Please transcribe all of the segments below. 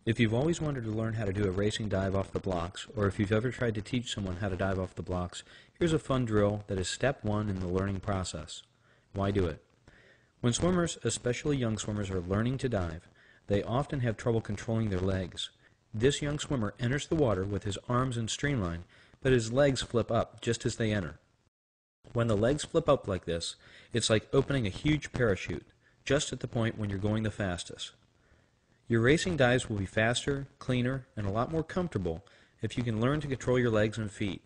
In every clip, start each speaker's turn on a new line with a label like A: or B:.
A: If you've always wanted to learn how to do a racing dive off the blocks, or if you've ever tried to teach someone how to dive off the blocks, here's a fun drill that is step one in the learning process. Why do it? When swimmers, especially young swimmers, are learning to dive, they often have trouble controlling their legs. This young swimmer enters the water with his arms in streamline, but his legs flip up just as they enter. When the legs flip up like this, it's like opening a huge parachute, just at the point when you're going the fastest. Your racing dives will be faster, cleaner, and a lot more comfortable if you can learn to control your legs and feet.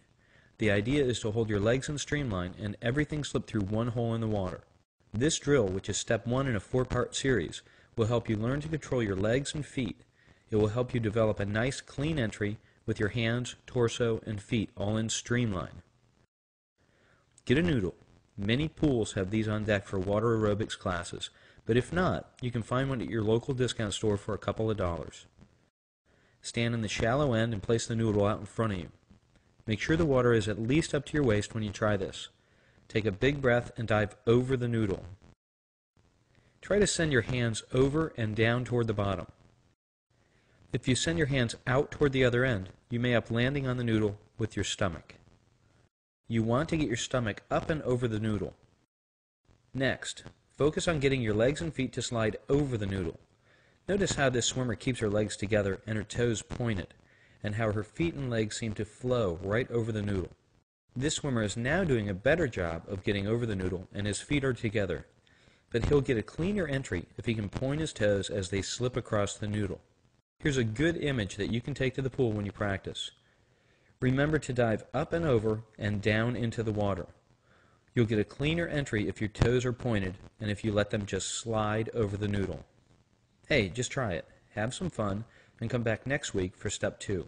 A: The idea is to hold your legs in streamline and everything slip through one hole in the water. This drill, which is step one in a 4-part series, will help you learn to control your legs and feet. It will help you develop a nice clean entry with your hands, torso, and feet all in streamline. Get a noodle. Many pools have these on deck for water aerobics classes, but if not, you can find one at your local discount store for a couple of dollars. Stand in the shallow end and place the noodle out in front of you. Make sure the water is at least up to your waist when you try this. Take a big breath and dive over the noodle. Try to send your hands over and down toward the bottom. If you send your hands out toward the other end, you may end up landing on the noodle with your stomach. You want to get your stomach up and over the noodle. Next, focus on getting your legs and feet to slide over the noodle. Notice how this swimmer keeps her legs together and her toes pointed, and how her feet and legs seem to flow right over the noodle. This swimmer is now doing a better job of getting over the noodle, and his feet are together, but he'll get a cleaner entry if he can point his toes as they slip across the noodle. Here's a good image that you can take to the pool when you practice. Remember to dive up and over and down into the water. You'll get a cleaner entry if your toes are pointed and if you let them just slide over the noodle. Hey, just try it, have some fun, and come back next week for step 2.